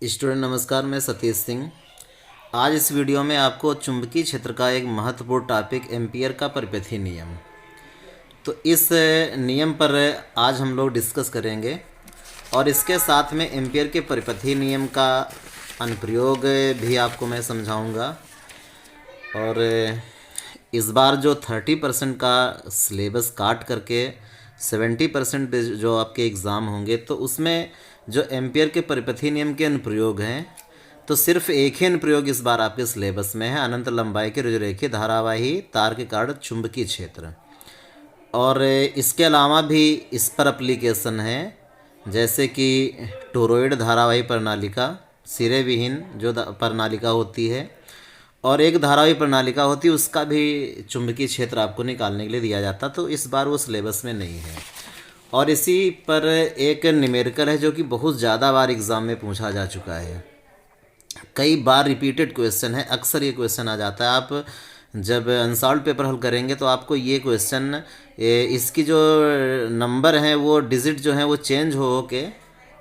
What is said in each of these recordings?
Student नमस्कार, मैं सतीश सिंह। आज इस वीडियो में आपको चुंबकीय क्षेत्र का एक महत्वपूर्ण टॉपिक एम्पियर का परिपथीय नियम, तो इस नियम पर आज हम लोग डिस्कस करेंगे और इसके साथ में एम्पियर के परिपथीय नियम का अनुप्रयोग भी आपको मैं समझाऊंगा। और इस बार जो 30% का सिलेबस काट करके 70% जो आपके एग्ज़ाम होंगे, तो उसमें जो एम्पियर के परिपथीय नियम के अनुप्रयोग हैं, तो सिर्फ एक ही अनुप्रयोग इस बार आपके सिलेबस में है। अनंत लंबाई के रुजुरेखीय धारावाही तार के कारण चुंबकीय क्षेत्र। और इसके अलावा भी इस पर एप्लीकेशन है, जैसे कि टोरॉइड धारावाही प्रणालिका, सिरे विहीन जो प्रणालिका होती है और एक धारावाही प्रणालिका होती है, उसका भी चुंबकीय क्षेत्र आपको निकालने के लिए दिया जाता, तो इस बार वो सिलेबस में नहीं है। और इसी पर एक न्यूमेरिकल है जो कि बहुत ज़्यादा बार एग्ज़ाम में पूछा जा चुका है, कई बार रिपीटेड क्वेश्चन है, अक्सर ये क्वेश्चन आ जाता है। आप जब अनसॉल्व पेपर हल करेंगे तो आपको ये क्वेश्चन, इसकी जो नंबर हैं वो डिजिट जो हैं वो चेंज हो के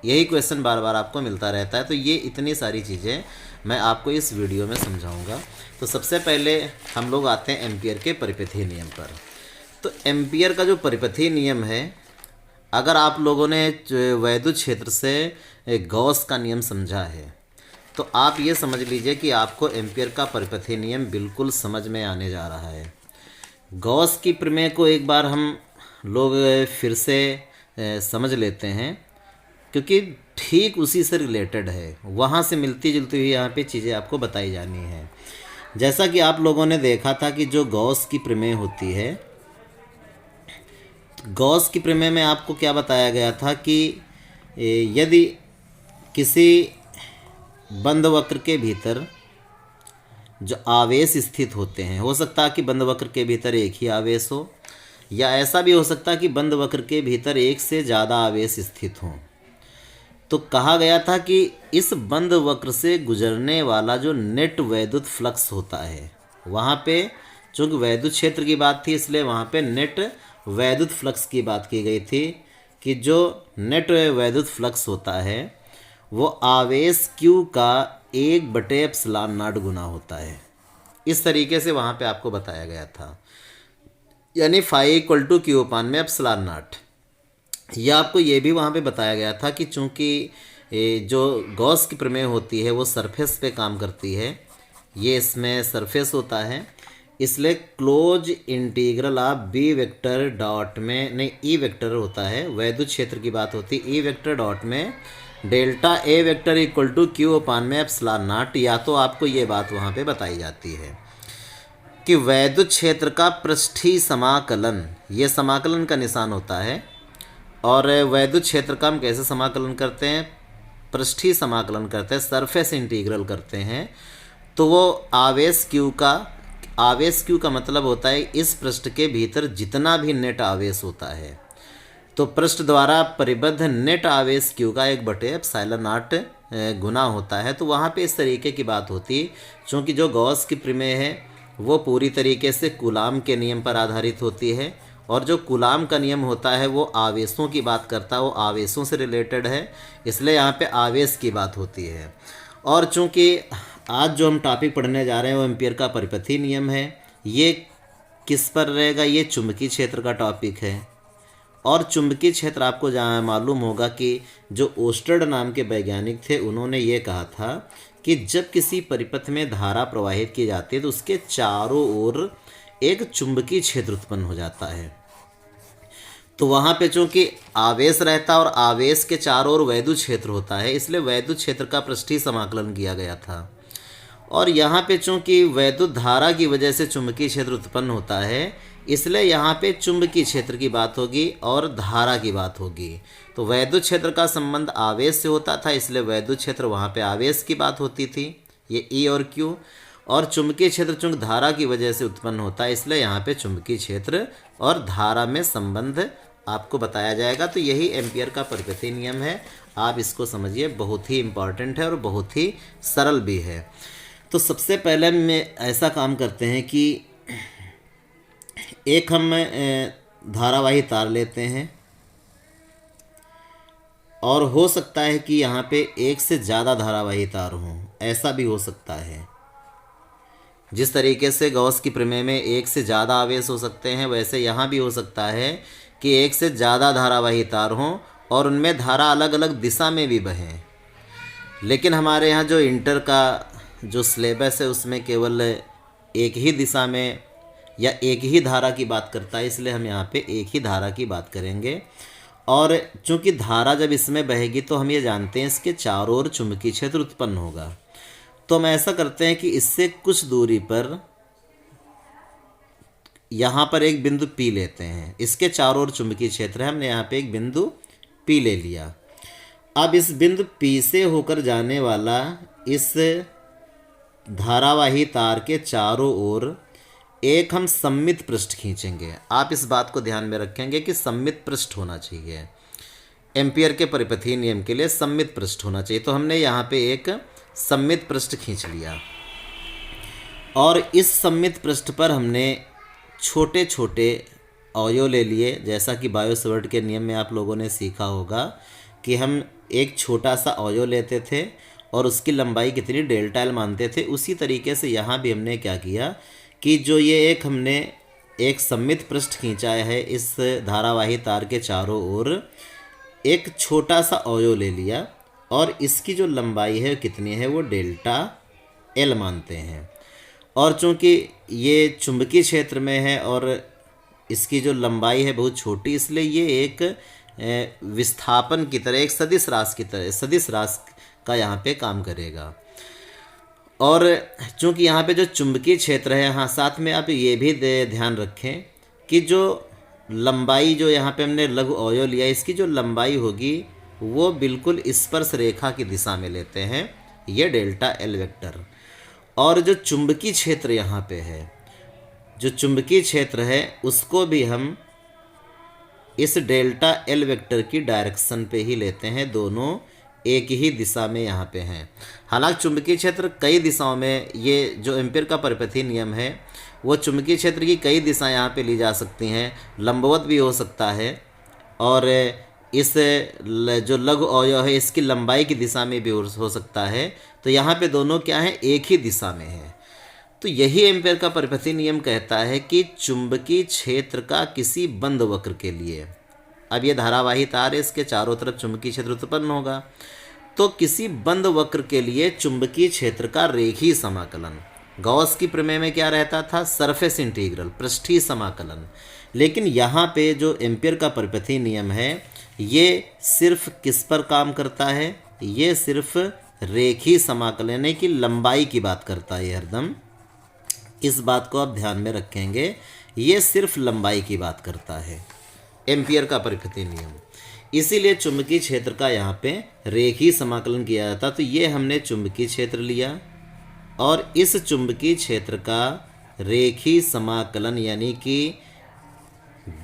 यही क्वेश्चन बार बार आपको मिलता रहता है। तो ये इतनी सारी चीज़ें मैं आपको इस वीडियो में समझाऊंगा। तो सबसे पहले हम लोग आते हैं एम्पियर के परिपथीय नियम पर। तो एम्पियर का जो परिपथीय नियम है, अगर आप लोगों ने वैद्युत क्षेत्र से गॉस का नियम समझा है, तो आप ये समझ लीजिए कि आपको एम्पियर का परिपथीय नियम बिल्कुल समझ में आने जा रहा है। गॉस की प्रमेय को एक बार हम लोग फिर से समझ लेते हैं, क्योंकि ठीक उसी से रिलेटेड है, वहाँ से मिलती जुलती हुई यहाँ पे चीज़ें आपको बताई जानी है। जैसा कि आप लोगों ने देखा था कि जो गॉस की प्रमेय होती है, गॉस की प्रमेय में आपको क्या बताया गया था कि यदि किसी बंद वक्र के भीतर जो आवेश स्थित होते हैं, हो सकता है कि बंद वक्र के भीतर एक ही आवेश हो, या ऐसा भी हो सकता है कि बंद वक्र के भीतर एक से ज़्यादा आवेश स्थित हों। तो कहा गया था कि इस बंद वक्र से गुजरने वाला जो नेट वैद्युत फ्लक्स होता है, वहाँ पे चूँकि वैद्युत क्षेत्र की बात थी, इसलिए वहाँ पे नेट वैद्युत फ्लक्स की बात की गई थी कि जो नेट वैद्युत फ्लक्स होता है वो आवेश Q का 1/ε0 गुना होता है। इस तरीके से वहाँ पे आपको बताया गया था, यानी फाई इक्वल टू Q/ε0। यह आपको ये भी वहाँ पे बताया गया था कि चूँकि जो गॉस की प्रमेय होती है वो सरफेस पे काम करती है, ये इसमें सरफेस होता है, इसलिए close integral of B vector dot में नहीं, ई वेक्टर होता है, वैद्युत क्षेत्र की बात होती है, ई वेक्टर डॉट में delta A vector equal to Q/ε0। या तो आपको ये बात वहाँ पे बताई जाती है कि वैद्युत क्षेत्र का पृष्ठीय समाकलन, ये समाकलन का निशान होता है। और वैद्युत क्षेत्र का हम कैसे समाकलन करते हैं? पृष्ठीय समाकलन करते हैं, सरफेस इंटीग्रल करते हैं। तो वो आवेश Q का मतलब होता है इस पृष्ठ के भीतर जितना भी नेट आवेश होता है, तो पृष्ठ द्वारा परिबद्ध नेट आवेश Q का 1/ε0 गुना होता है। तो वहाँ पे इस तरीके की बात होती, चूँकि जो गॉस की प्रमेय है वो पूरी तरीके से कूलाम के नियम पर आधारित होती है, और जो कूलाम का नियम होता है वो आवेशों की बात करता है, वो आवेशों से रिलेटेड है, इसलिए यहाँ पे आवेश की बात होती है। और चूँकि आज जो हम टॉपिक पढ़ने जा रहे हैं वो एम्पियर का परिपथीय नियम है, ये किस पर रहेगा? ये चुंबकीय क्षेत्र का टॉपिक है। और चुंबकीय क्षेत्र आपको जहाँ मालूम होगा कि जो ओस्टर्ड नाम के वैज्ञानिक थे, उन्होंने ये कहा था कि जब किसी परिपथ में धारा प्रवाहित की जाती है तो उसके चारों ओर एक चुंबकीय क्षेत्र उत्पन्न हो जाता है। तो वहाँ पे चूँकि आवेश रहता है और आवेश के चारों ओर वैद्युत क्षेत्र होता है, इसलिए वैद्युत क्षेत्र का पृष्ठीय समाकलन किया गया था। और यहाँ पे चूँकि वैद्युत धारा की वजह से चुंबकीय क्षेत्र उत्पन्न होता है, इसलिए यहाँ पे चुंबकीय क्षेत्र की बात होगी और धारा की बात होगी। तो वैद्युत क्षेत्र का संबंध आवेश से होता था, इसलिए वैद्युत क्षेत्र वहाँ पे आवेश की बात होती थी, ये E और Q। और चुंबकीय क्षेत्र चूँकि धारा की वजह से उत्पन्न होता है, इसलिए यहाँ पे चुंबकीय क्षेत्र और धारा में संबंध आपको बताया जाएगा। तो यही एम्पियर का परिपथीय नियम है, आप इसको समझिए, बहुत ही इम्पॉर्टेंट है और बहुत ही सरल भी है। तो सबसे पहले में ऐसा काम करते हैं कि एक हम धारावाही तार लेते हैं और हो सकता है कि यहाँ पे एक से ज़्यादा धारावाही तार हों, ऐसा भी हो सकता है। जिस तरीके से गॉस की प्रमेय में एक से ज़्यादा आवेश हो सकते हैं, वैसे यहाँ भी हो सकता है कि एक से ज़्यादा धारावाही तार हों और उनमें धारा अलग अलग दिशा में भी बहें। लेकिन हमारे यहाँ जो इंटर का जो सिलेबस है उसमें केवल एक ही दिशा में या एक ही धारा की बात करता है, इसलिए हम यहाँ पे एक ही धारा की बात करेंगे। और चूंकि धारा जब इसमें बहेगी तो हम ये जानते हैं इसके चारों ओर चुंबकीय क्षेत्र उत्पन्न होगा। तो हम ऐसा करते हैं कि इससे कुछ दूरी पर यहाँ पर एक बिंदु P लेते हैं। इसके चारों ओर चुंबकीय क्षेत्र है, हमने यहाँ पे एक बिंदु P ले लिया। अब इस बिंदु P से होकर जाने वाला इस धारावाही तार के चारों ओर एक हम सममित पृष्ठ खींचेंगे। आप इस बात को ध्यान में रखेंगे कि सममित पृष्ठ होना चाहिए। एम्पियर के परिपथीय नियम के लिए सममित पृष्ठ होना चाहिए। तो हमने यहाँ पे एक सममित पृष्ठ खींच लिया और इस सममित पृष्ठ पर हमने छोटे छोटे अवयव ले लिए। जैसा कि बायो-सवर्ट के नियम में आप लोगों ने सीखा होगा कि हम एक छोटा सा अवयव लेते थे और उसकी लंबाई कितनी डेल्टा एल मानते थे। उसी तरीके से यहाँ भी हमने क्या किया कि जो ये एक हमने एक सममित पृष्ठ खींचा है, इस धारावाही तार के चारों ओर एक छोटा सा अवयव ले लिया और इसकी जो लंबाई है कितनी है, वो डेल्टा एल मानते हैं। और चूंकि ये चुंबकीय क्षेत्र में है और इसकी जो लंबाई है बहुत छोटी, इसलिए ये एक विस्थापन की तरह, एक सदिश राशि की तरह, सदिश राशि का यहाँ पे काम करेगा। और चूंकि यहाँ पे जो चुंबकीय क्षेत्र है, हाँ साथ में आप ये भी ध्यान रखें कि जो लंबाई जो यहाँ पे हमने लघु अवयव लिया, इसकी जो लंबाई होगी वो बिल्कुल स्पर्श रेखा की दिशा में लेते हैं, ये डेल्टा एल वेक्टर। और जो चुंबकीय क्षेत्र यहाँ पे है, जो चुंबकीय क्षेत्र है उसको भी हम इस डेल्टा एल वेक्टर की डायरेक्शन पे ही लेते हैं, दोनों एक ही दिशा में यहाँ पे हैं। हालांकि चुंबकीय क्षेत्र कई दिशाओं में, ये जो एम्पियर का परिपथीय नियम है वो चुंबकीय क्षेत्र की कई दिशाएं यहाँ पे ली जा सकती हैं, लंबवत भी हो सकता है और इस जो लघु अवयव है इसकी लंबाई की दिशा में भी हो सकता है। तो यहाँ पे दोनों क्या है, एक ही दिशा में है। तो यही एम्पियर का परिपथीय नियम कहता है कि चुंबकीय क्षेत्र का किसी बंद वक्र के लिए, अब ये धारावाही तार है, इसके चारों तरफ चुंबकीय क्षेत्र उत्पन्न होगा, तो किसी बंद वक्र के लिए चुंबकीय क्षेत्र का रेखीय समाकलन, गॉस की प्रमेय में क्या रहता था, सरफेस इंटीग्रल, पृष्ठीय समाकलन। लेकिन यहाँ पे जो एम्पियर का परिपथीय नियम है ये सिर्फ किस पर काम करता है, ये सिर्फ रेखीय समाकलन यानी कि लंबाई की बात करता है हरदम। इस बात को आप ध्यान में रखेंगे, ये सिर्फ लंबाई की बात करता है एम्पियर का परिपथीय नियम। इसीलिए चुंबकीय क्षेत्र का यहाँ पे रेखीय समाकलन किया जाता। तो ये हमने चुंबकीय क्षेत्र लिया और इस चुंबकीय क्षेत्र का रेखीय समाकलन यानी कि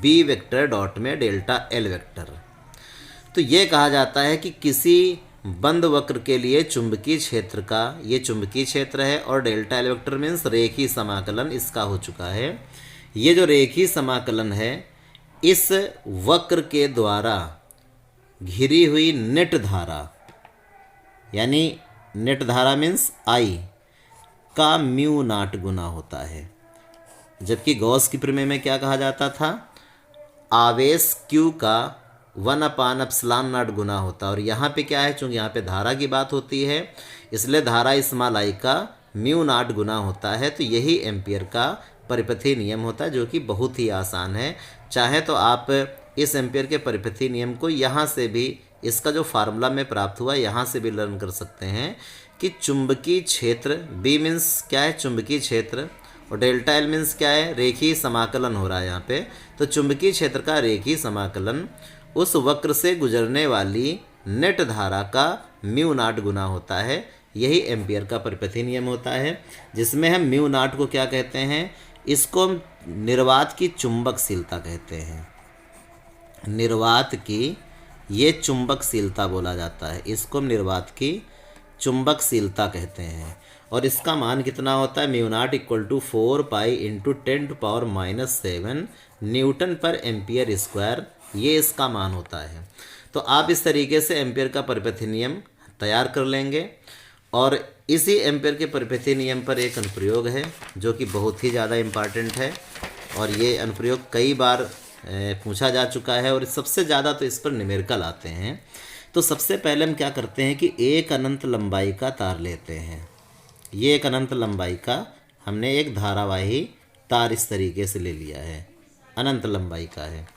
बी वेक्टर डॉट में डेल्टा एल वेक्टर। तो ये कहा जाता है कि किसी बंद वक्र के लिए चुंबकीय क्षेत्र का, ये चुंबकीय क्षेत्र है और डेल्टा एल वेक्टर मीन्स रेखीय समाकलन इसका हो चुका है। ये जो रेखीय समाकलन है इस वक्र के द्वारा घिरी हुई नेट धारा, यानी नेट धारा मीन्स आई का म्यू नॉट गुना होता है। जबकि गॉस की प्रमेय में क्या कहा जाता था, आवेश Q का 1/ε0 गुना होता है। और यहाँ पे क्या है, चूँकि यहाँ पे धारा की बात होती है इसलिए धारा स्मॉल आई का म्यू नॉट गुना होता है। तो यही एम्पियर का परिपथीय नियम होता है, जो कि बहुत ही आसान है। चाहे तो आप इस एम्पियर के परिपथीय नियम को यहाँ से भी, इसका जो फार्मूला में प्राप्त हुआ यहाँ से भी लर्न कर सकते हैं कि चुंबकीय क्षेत्र, बी मीन्स क्या है, चुंबकीय क्षेत्र, और डेल्टा एल मीन्स क्या है, रेखीय समाकलन हो रहा है यहाँ पे। तो चुंबकीय क्षेत्र का रेखीय समाकलन उस वक्र से गुजरने वाली नेट धारा का म्यू नॉट गुना होता है। यही एम्पियर का परिपथीय नियम होता है, जिसमें हम म्यू नॉट को क्या कहते हैं, इसको हम निर्वात की चुंबकशीलता कहते हैं। निर्वात की ये चुंबकशीलता बोला जाता है, इसको हम निर्वात की चुंबकशीलता कहते हैं। और इसका मान कितना होता है, mu naught equal to 4 pi into 10⁻⁻7 newton per ampere square, ये इसका मान होता है। तो आप इस तरीके से एम्पियर का परिपथी नियम तैयार कर लेंगे। और इसी एम्पियर के परिपथी नियम पर एक अनुप्रयोग है जो कि बहुत ही ज़्यादा इम्पॉर्टेंट है, और ये अनुप्रयोग कई बार पूछा जा चुका है, और सबसे ज़्यादा तो इस पर न्यूमेरिकल आते हैं। तो सबसे पहले हम क्या करते हैं कि एक अनंत लंबाई का तार लेते हैं। ये एक अनंत लंबाई का हमने एक धारावाही तार इस तरीके से ले लिया है, अनंत लंबाई का है।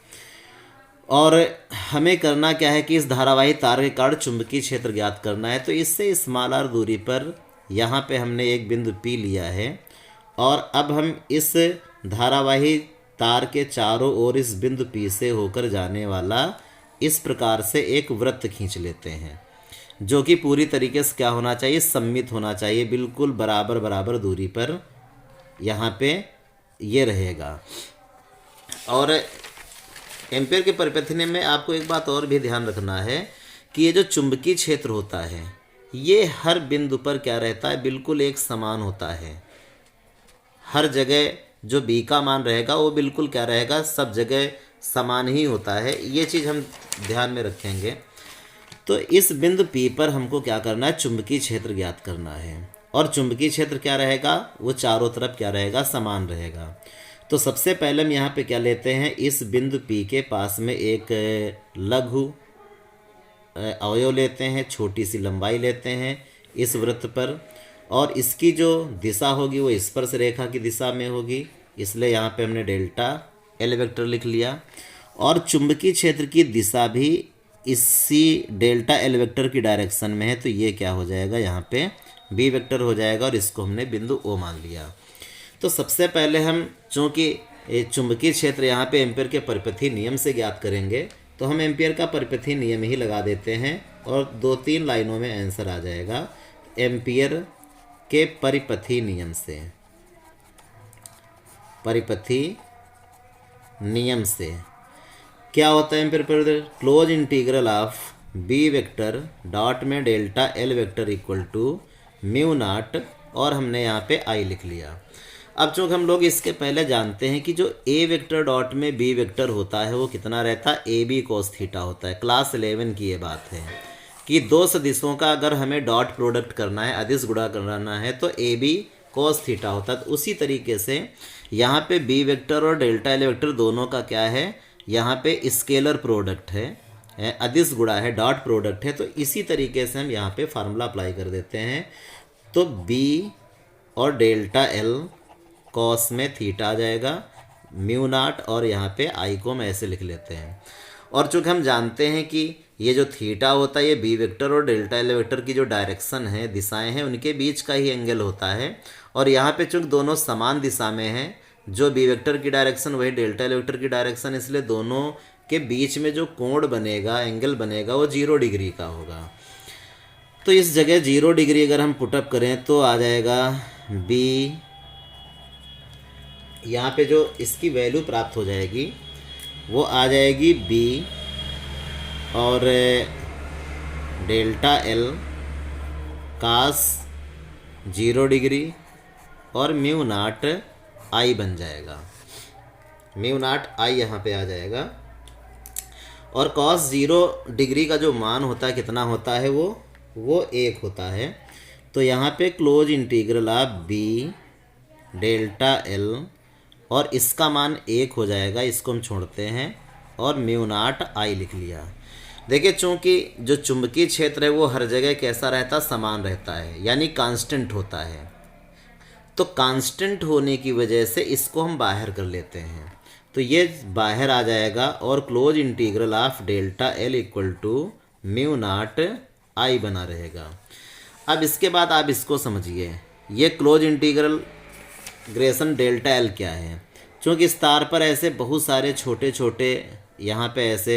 और हमें करना क्या है कि इस धारावाही तार के कारण चुंबकीय क्षेत्र ज्ञात करना है। तो इससे स्मॉल आर दूरी पर यहाँ पे हमने एक बिंदु P लिया है, और अब हम इस धारावाही तार के चारों ओर इस बिंदु P से होकर जाने वाला इस प्रकार से एक वृत्त खींच लेते हैं, जो कि पूरी तरीके से क्या होना चाहिए, सममित होना चाहिए, बिल्कुल बराबर बराबर दूरी पर यहाँ पे ये रहेगा। और एम्पियर के परिपथी नियम में आपको एक बात और भी ध्यान रखना है कि ये जो चुंबकीय क्षेत्र होता है ये हर बिंदु पर क्या रहता है, बिल्कुल एक समान होता है। हर जगह जो B का मान रहेगा वो बिल्कुल क्या रहेगा, सब जगह समान ही होता है। ये चीज़ हम ध्यान में रखेंगे। तो इस बिंदु P पर हमको क्या करना है, चुंबकीय क्षेत्र ज्ञात करना है। और चुंबकीय क्षेत्र क्या रहेगा, वो चारों तरफ क्या रहेगा, समान रहेगा। तो सबसे पहले हम यहाँ पे क्या लेते हैं, इस बिंदु P के पास में एक लघु अवयव लेते हैं, छोटी सी लंबाई लेते हैं इस वृत्त पर, और इसकी जो दिशा होगी वो स्पर्श रेखा की दिशा में होगी, इसलिए यहाँ पे हमने डेल्टा L वेक्टर लिख लिया। और चुंबकीय क्षेत्र की दिशा भी इसी डेल्टा L वेक्टर की डायरेक्शन में है, तो ये क्या हो जाएगा, यहाँ पे B वेक्टर हो जाएगा, और इसको हमने बिंदु O मान लिया। तो सबसे पहले हम चूँकि चुंबकीय क्षेत्र यहाँ पे एम्पियर के परिपथी नियम से ज्ञात करेंगे, तो हम एम्पियर का परिपथी नियम ही लगा देते हैं, और 2-3 लाइनों में आंसर आ जाएगा। एम्पियर के परिपथी नियम से, परिपथी नियम से क्या होता है एम्पियर पर, close integral of B vector dot में delta L vector equal to mu naught, और हमने यहाँ पे I लिख लिया। अब चूँकि हम लोग इसके पहले जानते हैं कि जो A वेक्टर डॉट में B वेक्टर होता है वो कितना रहता है, AB cos थीटा होता है। क्लास 11 की ये बात है कि दो सदिशों का अगर हमें डॉट प्रोडक्ट करना है, अदिश गुणा करना है, तो AB cos थीटा होता है। तो उसी तरीके से यहाँ पे B वेक्टर और डेल्टा L वेक्टर दोनों का क्या है, यहाँ पे स्केलर प्रोडक्ट है, अदिश गुणा है, डॉट प्रोडक्ट है। तो इसी तरीके से हम यहाँ पे फार्मूला अप्लाई कर देते हैं। तो B और डेल्टा L कॉस में थीटा आ जाएगा, म्यू नॉट, और यहाँ पे I को हम ऐसे लिख लेते हैं। और चूँकि हम जानते हैं कि ये जो थीटा होता है ये B वेक्टर और डेल्टा L वेक्टर की जो डायरेक्शन है, दिशाएं हैं, उनके बीच का ही एंगल होता है। और यहाँ पे चूँकि दोनों समान दिशा में हैं, जो B वेक्टर की डायरेक्शन वही डेल्टा L वेक्टर की डायरेक्शन, इसलिए दोनों के बीच में जो कोण बनेगा, एंगल बनेगा, वो 0 डिग्री का होगा। तो इस जगह 0 डिग्री अगर हम पुटअप करें तो आ जाएगा B, यहाँ पे जो इसकी वैल्यू प्राप्त हो जाएगी वो आ जाएगी B और डेल्टा L कास 0 डिग्री और म्यू नॉट I बन जाएगा। म्यू नॉट I यहाँ पे आ जाएगा। और कॉस 0 डिग्री का जो मान होता है कितना होता है, वो 1 होता है। तो यहाँ पे close integral of B delta L, और इसका मान 1 हो जाएगा, इसको हम छोड़ते हैं, और म्यू नॉट I लिख लिया। देखिए चूँकि जो चुंबकीय क्षेत्र है वो हर जगह कैसा रहता, समान रहता है, यानी कांस्टेंट होता है। तो कांस्टेंट होने की वजह से इसको हम बाहर कर लेते हैं, तो ये बाहर आ जाएगा, और close integral of delta L equal to mu naught I बना रहेगा। अब इसके बाद आप इसको समझिए, ये close integral Grecian delta L क्या है। चूँकि इस तार पर ऐसे बहुत सारे छोटे छोटे यहाँ पे ऐसे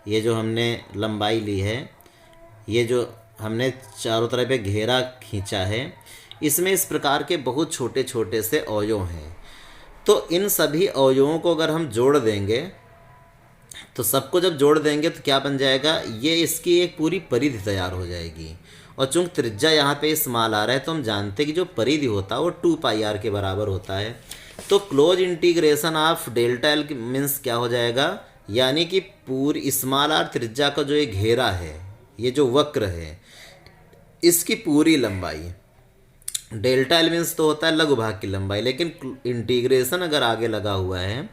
ये जो हमने लंबाई ली है, ये जो हमने चारों तरफ पे घेरा खींचा है, इसमें इस प्रकार के बहुत छोटे छोटे से अवयव हैं। तो इन सभी अवयवों को अगर हम जोड़ देंगे, तो सबको जब जोड़ देंगे तो क्या बन जाएगा, ये इसकी एक पूरी परिधि तैयार हो जाएगी। और चूँकि त्रिज्या यहाँ पे स्मॉल आ रहा है, तो हम जानते हैं कि जो परिधि होता है वो 2πr के बराबर होता है। तो close integration of delta L means क्या हो जाएगा, यानी कि पूरी स्मॉल आर त्रिज्या का जो ये घेरा है, ये जो वक्र है, इसकी पूरी लंबाई, डेल्टा एल मीन्स तो होता है लघु भाग की लंबाई, लेकिन इंटीग्रेशन अगर आगे लगा हुआ है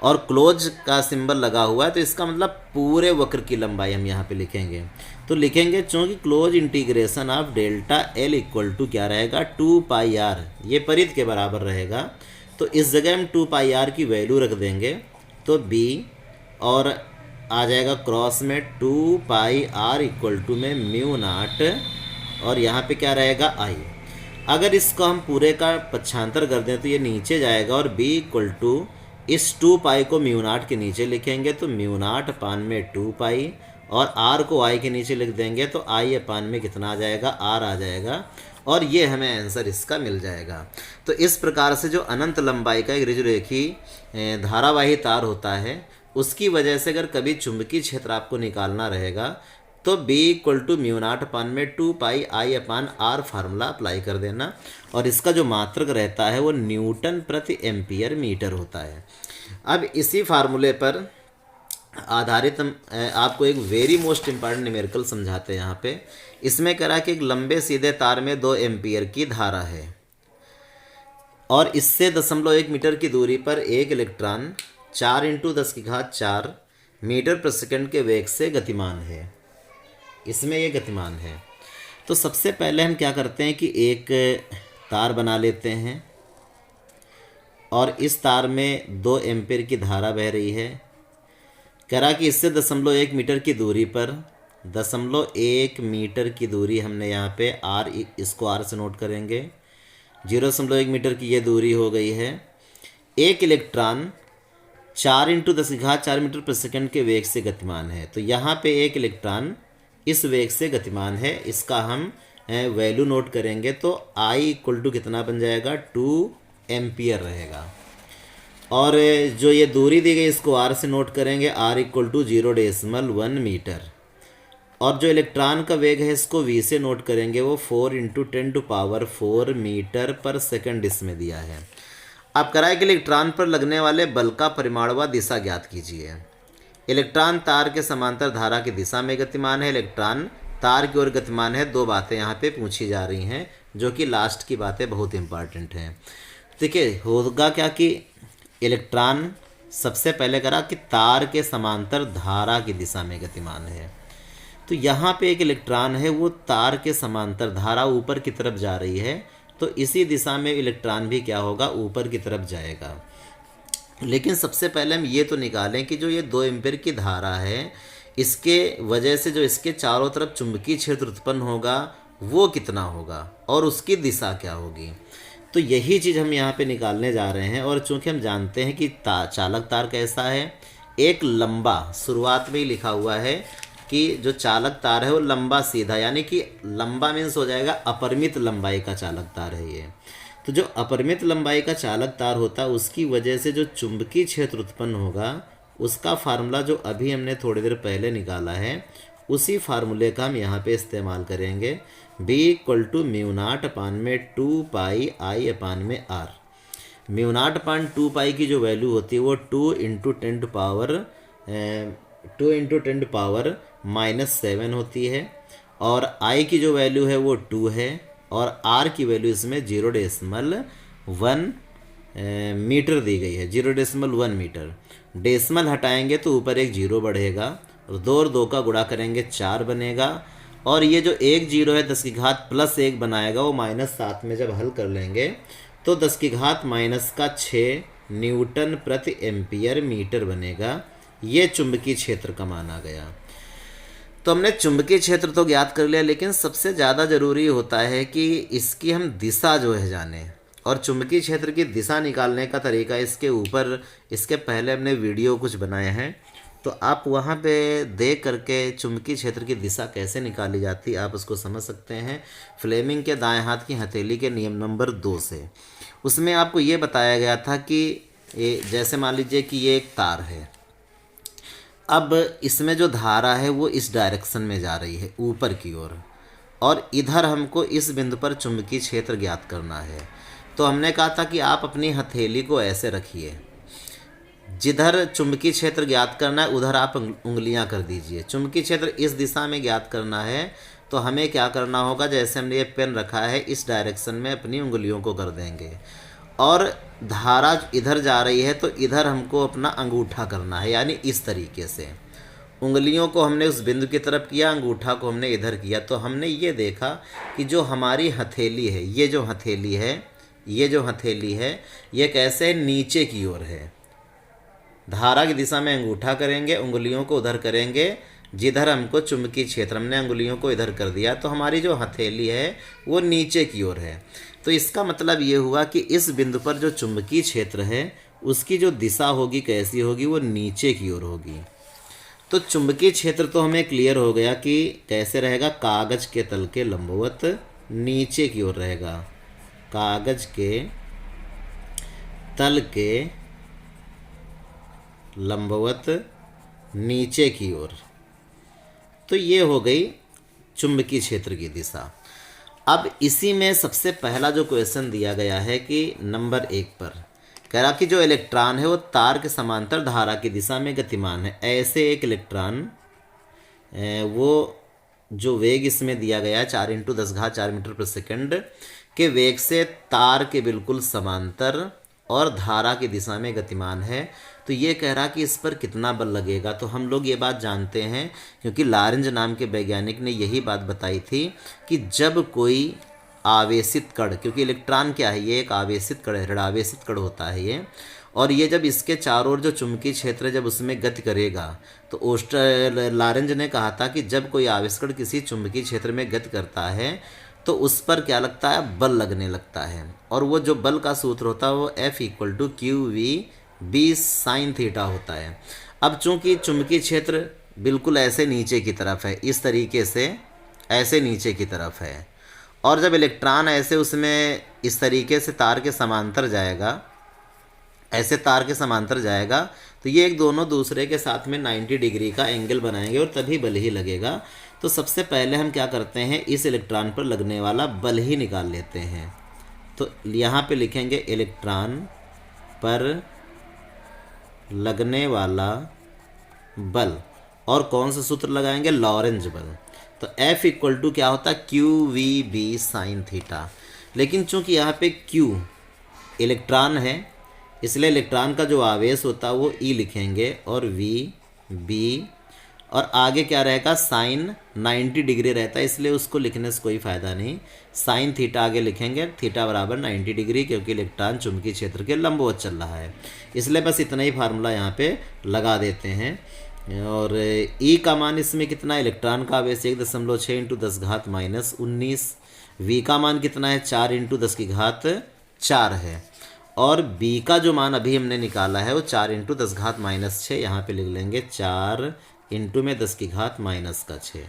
और क्लोज का सिंबल लगा हुआ है तो इसका मतलब पूरे वक्र की लंबाई हम यहाँ पे लिखेंगे। तो लिखेंगे चूँकि close integration of delta L equal to क्या रहेगा, 2 पाई आर, ये परिध के बराबर रहेगा। तो इस जगह हम 2 पाई आर की वैल्यू रख देंगे तो बी, और आ जाएगा क्रॉस में 2 पाई आर इक्वल टू में म्यू नाट, और यहाँ पे क्या रहेगा आई। अगर इसको हम पूरे का पक्षांतर कर दें तो ये नीचे जाएगा और b इक्वल टू इस 2 पाई को म्यू नाट के नीचे लिखेंगे तो म्यू नाट अपान में 2 पाई, और r को i के नीचे लिख देंगे तो i अपान में कितना आ जाएगा, r आ जाएगा, और ये हमें आंसर इसका मिल जाएगा। तो इस प्रकार से जो अनंत लंबाई का एक ऋजुरेखी धारावाही तार होता है, उसकी वजह से अगर कभी चुंबकीय क्षेत्र आपको निकालना रहेगा तो b इक्वल टू म्यू नाट अपान में 2 पाई आई अपान आर फार्मूला अप्लाई कर देना, और इसका जो मात्रक रहता है वो न्यूटन प्रति एम्पियर मीटर होता है। अब इसी फार्मूले पर आधारित हम आपको एक वेरी मोस्ट इम्पॉर्टेंट न्यूमेरिकल समझाते हैं। यहाँ पे इसमें कह रहा कि एक लंबे सीधे तार में 2 एम्पियर की धारा है और इससे 0.1 मीटर की दूरी पर एक इलेक्ट्रॉन 4 × 10⁴ मीटर प्रति सेकंड के वेग से गतिमान है। इसमें ये गतिमान है। तो सबसे पहले हम क्या करते हैं कि एक तार बना लेते हैं और इस तार में 2 एम्पीयर की धारा बह रही है। कह रहा कि इससे 0.1 मीटर की दूरी पर 0.1 मीटर की दूरी हमने यहाँ पे आर, इसको आर से नोट करेंगे। 0.1 मीटर की ये दूरी हो गई है। एक इलेक्ट्रॉन 4 × 10⁴ मीटर प्रति सेकंड के वेग से गतिमान है। तो यहाँ पे एक इलेक्ट्रॉन इस वेग से गतिमान है, इसका हम वैल्यू नोट करेंगे तो I इक्वल टू कितना बन जाएगा, 2 एम्पियर रहेगा। और जो ये दूरी दी गई इसको R से नोट करेंगे, R इक्वल टू 0.1 मीटर। और जो इलेक्ट्रॉन का वेग है इसको V से नोट करेंगे, वो 4 × 10⁴ मीटर पर सेकंड इसमें दिया है। अब कराए कि इलेक्ट्रॉन पर लगने वाले बल का परिमाण व दिशा ज्ञात कीजिए। इलेक्ट्रॉन तार के समांतर धारा की दिशा में गतिमान है, इलेक्ट्रॉन तार की ओर गतिमान है। 2 बातें यहाँ पे पूछी जा रही हैं जो कि लास्ट की बातें बहुत इंपॉर्टेंट हैं। देखिए होगा क्या कि इलेक्ट्रॉन सबसे पहले करा कि तार के समांतर धारा की दिशा में गतिमान है। तो यहाँ पे एक इलेक्ट्रॉन है, वो तार के समांतर धारा ऊपर की तरफ जा रही है, तो इसी दिशा में इलेक्ट्रॉन भी क्या होगा, ऊपर की तरफ जाएगा। लेकिन सबसे पहले हम ये तो निकालें कि जो ये 2 एम्पीयर की धारा है, इसके वजह से जो इसके चारों तरफ चुंबकीय क्षेत्र उत्पन्न होगा वो कितना होगा और उसकी दिशा क्या होगी। तो यही चीज़ हम यहाँ पे निकालने जा रहे हैं। और चूंकि हम जानते हैं कि चालक तार कैसा है, एक लंबा, शुरुआत में ही लिखा हुआ है कि जो चालक तार है वो लंबा सीधा, यानी कि लंबा मीन्स हो जाएगा अपरिमित लंबाई का चालक तार है ये। तो जो अपरिमित लंबाई का चालक तार होता है उसकी वजह से जो चुंबकीय क्षेत्र उत्पन्न होगा उसका फार्मूला जो अभी हमने थोड़ी देर पहले निकाला है, उसी फार्मूले का हम यहाँ पे इस्तेमाल करेंगे। b इक्वल टू म्यू नाट अपान में 2 पाई आई अपान में r। म्यू नाट अपान 2 पाई की जो वैल्यू होती है वो 2 × 10⁻⁻7 होती है, और i की जो वैल्यू है वो 2 है, और r की वैल्यू इसमें 0.1 मीटर दी गई है, 0.1 मीटर। डेसिमल हटाएंगे तो ऊपर एक 0 बढ़ेगा, और 2 और 2 का गुणा करेंगे 4 बनेगा, और ये जो एक 0 है 10⁻+1 बनाएगा, वो -7 में जब हल कर लेंगे तो 10⁻⁻6 न्यूटन प्रति एम्पियर मीटर बनेगा। ये चुंबकीय क्षेत्र का माना गया। तो हमने चुंबकीय क्षेत्र तो ज्ञात कर लिया, लेकिन सबसे ज़्यादा ज़रूरी होता है कि इसकी हम दिशा जो है जाने, और चुंबकीय क्षेत्र की दिशा निकालने का तरीका इसके ऊपर, इसके पहले हमने वीडियो कुछ बनाए हैं, तो आप वहाँ पे देख करके चुंबकीय क्षेत्र की दिशा कैसे निकाली जाती है आप उसको समझ सकते हैं। फ्लेमिंग के दाएं हाथ की हथेली के नियम नंबर 2 से। उसमें आपको ये बताया गया था कि जैसे मान लीजिए कि ये एक तार है, अब इसमें जो धारा है वो इस डायरेक्शन में जा रही है ऊपर की ओर, और इधर हमको इस बिंदु पर चुंबकीय क्षेत्र ज्ञात करना है। तो हमने कहा था कि आप अपनी हथेली को ऐसे रखिए जिधर चुंबकीय क्षेत्र ज्ञात करना है उधर आप उंगलियां कर दीजिए। चुंबकीय क्षेत्र इस दिशा में ज्ञात करना है तो हमें क्या करना होगा, जैसे हमने ये पेन रखा है इस डायरेक्शन में अपनी उंगलियों को कर देंगे। और धारा इधर जा रही है तो इधर हमको अपना अंगूठा करना है, यानी इस तरीके से उंगलियों को हमने उस बिंदु की तरफ किया, अंगूठा को हमने इधर किया। तो हमने ये देखा कि जो हमारी हथेली है, ये जो हथेली है, ये जो हथेली है, ये कैसे नीचे की ओर है। धारा की दिशा में अंगूठा करेंगे, उंगलियों को उधर करेंगे जिधर हमको चुंबकीय क्षेत्र, हमने अंगुलियों को इधर कर दिया तो हमारी जो हथेली है वो नीचे की ओर है। तो इसका मतलब ये हुआ कि इस बिंदु पर जो चुंबकीय क्षेत्र है उसकी जो दिशा होगी कैसी होगी, वो नीचे की ओर होगी। तो चुंबकीय क्षेत्र तो हमें क्लियर हो गया कि कैसे रहेगा, कागज के तल के लंबवत नीचे की ओर रहेगा, कागज के तल के लंबवत नीचे की ओर। तो ये हो गई चुंबकीय क्षेत्र की दिशा। अब इसी में सबसे पहला जो क्वेश्चन दिया गया है कि नंबर 1 पर कह रहा कि जो इलेक्ट्रॉन है वो तार के समांतर धारा की दिशा में गतिमान है। ऐसे एक इलेक्ट्रॉन वो जो वेग इसमें दिया गया है 4×10⁴ मीटर प्रति सेकंड के वेग से तार के बिल्कुल समांतर और धारा की दिशा में गतिमान है। तो ये कह रहा कि इस पर कितना बल लगेगा। तो हम लोग ये बात जानते हैं क्योंकि लॉरेंज नाम के वैज्ञानिक ने यही बात बताई थी कि जब कोई आवेशित कण, क्योंकि इलेक्ट्रॉन क्या है, ये एक आवेशित कण है, ऋणावेशित कण होता है ये, और ये जब इसके चारों ओर जो चुंबकीय क्षेत्र है जब उसमें गति करेगा तो लॉरेंज ने कहा था कि जब कोई आवेशित कण किसी चुंबकीय क्षेत्र में गति करता है तो उस पर क्या लगता है, बल लगने लगता है। और वो जो बल का सूत्र होता है वो F=q_v sin थीटा होता है। अब चूंकि चुंबकीय क्षेत्र बिल्कुल ऐसे नीचे की तरफ है, इस तरीके से ऐसे नीचे की तरफ है, और जब इलेक्ट्रॉन ऐसे उसमें इस तरीके से तार के समांतर जाएगा, ऐसे तार के समांतर जाएगा तो ये एक दोनों दूसरे के साथ में 90 डिग्री का एंगल बनाएंगे और तभी बल ही लगेगा। तो सबसे पहले हम क्या करते हैं, इस इलेक्ट्रॉन पर लगने वाला बल ही निकाल लेते हैं। तो यहाँ पे लिखेंगे इलेक्ट्रॉन पर लगने वाला बल, और कौन सा सूत्र लगाएंगे, लॉरेंज बल। तो F क्या होता है, QVB sin थीटा। लेकिन चूंकि यहाँ पे Q इलेक्ट्रॉन है इसलिए इलेक्ट्रॉन का जो आवेश होता है वो E लिखेंगे, और VB, और आगे क्या रहेगा, साइन 90 डिग्री रहता है इसलिए उसको लिखने से कोई फ़ायदा नहीं, साइन थीटा आगे लिखेंगे, थीटा बराबर 90 डिग्री, क्योंकि इलेक्ट्रॉन चुंबकीय क्षेत्र के लंबवत चल रहा है। इसलिए बस इतना ही फार्मूला यहाँ पे लगा देते हैं। और E का मान इसमें कितना, इलेक्ट्रॉन का आवेश 1.6 × 10⁻−19, V का मान कितना है, 4 × 10⁴ है, और B का जो मान अभी हमने निकाला है वो 4 × 10⁻−6, यहाँ पे लिख लेंगे 4 × 10⁻6।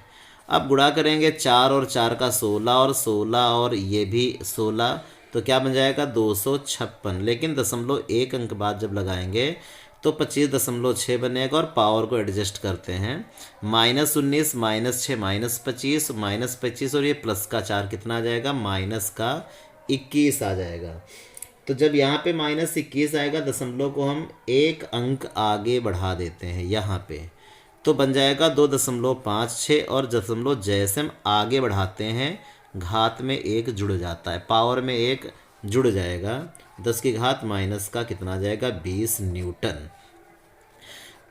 अब गुणा करेंगे 4 और 4 का 16, और 16 और ये भी 16, तो क्या बन जाएगा 256। लेकिन 0.1 अंक बाद जब लगाएंगे तो 25.6 बनेगा, और पावर को एडजस्ट करते हैं, -19 -6 -25 -25, और ये प्लस का 4 कितना आ जाएगा, -21 आ जाएगा। तो जब यहाँ पे -21 आएगा, दशमलव को हम एक अंक आगे बढ़ा देते हैं यहाँ पे, तो बन जाएगा 2.56, और दशमलव जैसे हम आगे बढ़ाते हैं घात में 1 जुड़ जाता है, पावर में 1 जुड़ जाएगा, 10⁻⁻ का कितना आ जाएगा, 20 न्यूटन।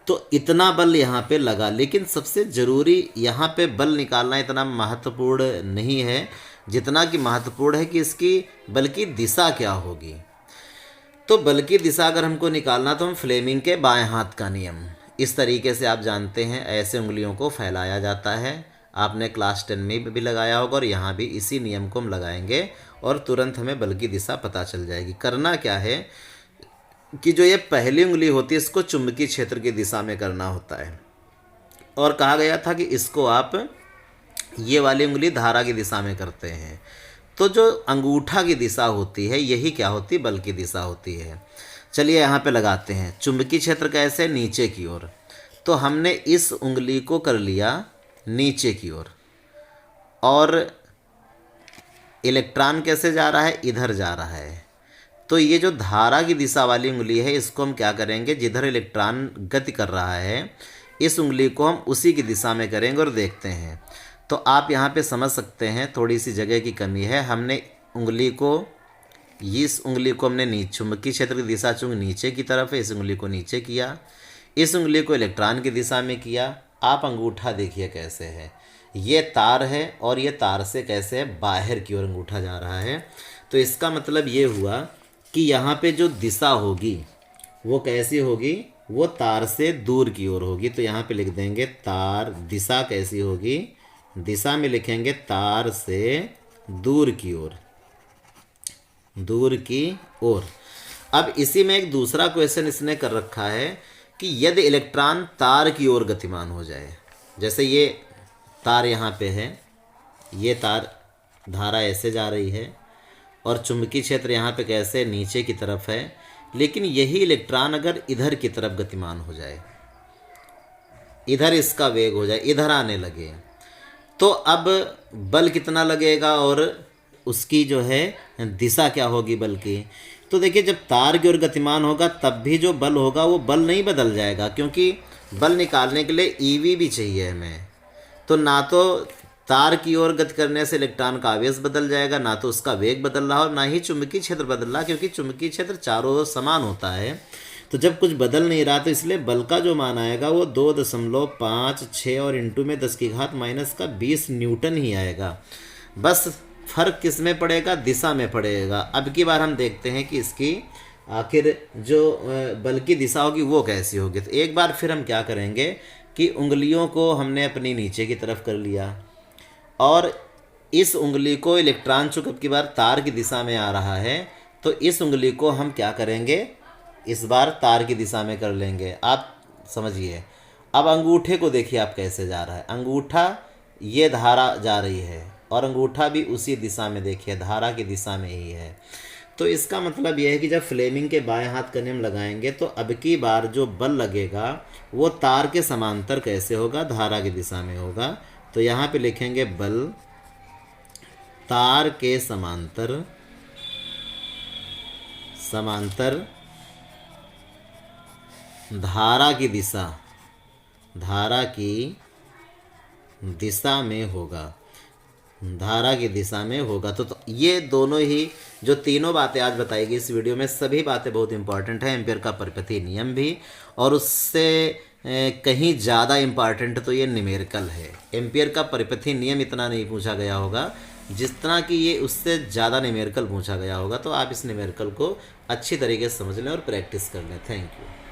तो इतना बल यहाँ पे लगा। लेकिन सबसे ज़रूरी यहाँ पे बल निकालना इतना महत्वपूर्ण नहीं है जितना कि महत्वपूर्ण है कि इसकी बल की दिशा क्या होगी। तो बल की दिशा अगर हमको निकालना तो हम फ्लेमिंग के बाएं हाथ का नियम, इस तरीके से आप जानते हैं, ऐसे उंगलियों को फैलाया जाता है, आपने क्लास 10 में भी लगाया होगा, और यहाँ भी इसी नियम को हम लगाएंगे और तुरंत हमें बल की दिशा पता चल जाएगी। करना क्या है कि जो ये पहली उंगली होती है इसको चुंबकीय क्षेत्र की दिशा में करना होता है, और कहा गया था कि इसको आप ये वाली उंगली धारा की दिशा में करते हैं। तो जो अंगूठा की दिशा होती है यही क्या होती है, बल की दिशा होती है। चलिए यहाँ पे लगाते हैं, चुंबकीय क्षेत्र कैसे, नीचे की ओर। तो हमने इस उंगली को कर लिया नीचे की ओर, और इलेक्ट्रॉन कैसे जा रहा है, इधर जा रहा है। तो ये जो धारा की दिशा वाली उंगली है इसको हम क्या करेंगे, जिधर इलेक्ट्रॉन गति कर रहा है इस उंगली को हम उसी की दिशा में करेंगे और देखते हैं। तो आप यहाँ पे समझ सकते हैं थोड़ी सी जगह की कमी है। हमने उंगली को, इस उंगली को हमने चुंबकीय क्षेत्र की दिशा चूंकि नीचे की तरफ है, इस उंगली को नीचे किया, इस उंगली को इलेक्ट्रॉन की दिशा में किया। आप अंगूठा देखिए कैसे है, ये तार है और ये तार से कैसे है, बाहर की ओर अंगूठा जा रहा है। तो इसका मतलब ये हुआ कि यहाँ पे जो दिशा होगी वो कैसी होगी, वो तार से दूर की ओर होगी। तो यहाँ पे लिख देंगे तार, दिशा कैसी होगी, दिशा में लिखेंगे तार से दूर की ओर, दूर की ओर। अब इसी में एक दूसरा क्वेश्चन इसने कर रखा है कि यदि इलेक्ट्रॉन तार की ओर गतिमान हो जाए, जैसे ये तार यहाँ पे है, ये तार धारा ऐसे जा रही है और चुंबकीय क्षेत्र यहाँ पे कैसे नीचे की तरफ है, लेकिन यही इलेक्ट्रॉन अगर इधर की तरफ गतिमान हो जाए, इधर इसका वेग हो जाए, इधर आने लगे, तो अब बल कितना लगेगा और उसकी जो है दिशा क्या होगी बल की। तो देखिए जब तार की ओर गतिमान होगा तब भी जो बल होगा वो बल नहीं बदल जाएगा, क्योंकि बल निकालने के लिए ईवी भी चाहिए हमें। तो ना तो तार की ओर गति करने से इलेक्ट्रॉन का आवेश बदल जाएगा, ना तो उसका वेग बदल रहा और ना ही चुंबकीय क्षेत्र बदल रहा, क्योंकि चुंबकीय क्षेत्र चारों ओर समान होता है। तो जब कुछ बदल नहीं रहा तो इसलिए बल का जो मान आएगा वो 2.56 और इंटू में 10⁻⁻20 न्यूटन ही आएगा। बस फर्क किस में पड़ेगा, दिशा में पड़ेगा। अब की बार हम देखते हैं कि इसकी आखिर जो बल की दिशा होगी वो कैसी होगी। तो एक बार फिर हम क्या करेंगे कि उंगलियों को हमने अपनी नीचे की तरफ कर लिया और इस उंगली को इलेक्ट्रॉन चूंकि अब की बार तार की दिशा में आ रहा है, तो इस उंगली को हम क्या करेंगे, इस बार तार की दिशा में कर लेंगे। आप समझिए। अब अंगूठे को देखिए आप कैसे जा रहा है, अंगूठा ये धारा जा रही है और अंगूठा भी उसी दिशा में, देखिए धारा की दिशा में ही है। तो इसका मतलब यह है कि जब फ्लेमिंग के बाएं हाथ का नियम लगाएंगे तो अब की बार जो बल लगेगा वो तार के समांतर कैसे होगा, धारा की दिशा में होगा। तो यहाँ पे लिखेंगे बल तार के समांतर, समांतर धारा की दिशा, धारा की दिशा में होगा, धारा की दिशा में होगा। तो ये दोनों ही जो तीनों बातें आज बताई गई इस वीडियो में, सभी बातें बहुत इंपॉर्टेंट हैं। एम्पियर का परिपथीय नियम भी, और उससे कहीं ज़्यादा इम्पॉर्टेंट तो ये न्यूमेरिकल है। एम्पियर का परिपथीय नियम इतना नहीं पूछा गया होगा जितना कि ये, उससे ज़्यादा न्यूमेरिकल पूछा गया होगा। तो आप इस न्यूमेरिकल को अच्छी तरीके से समझ लें और प्रैक्टिस कर लें। Thank you.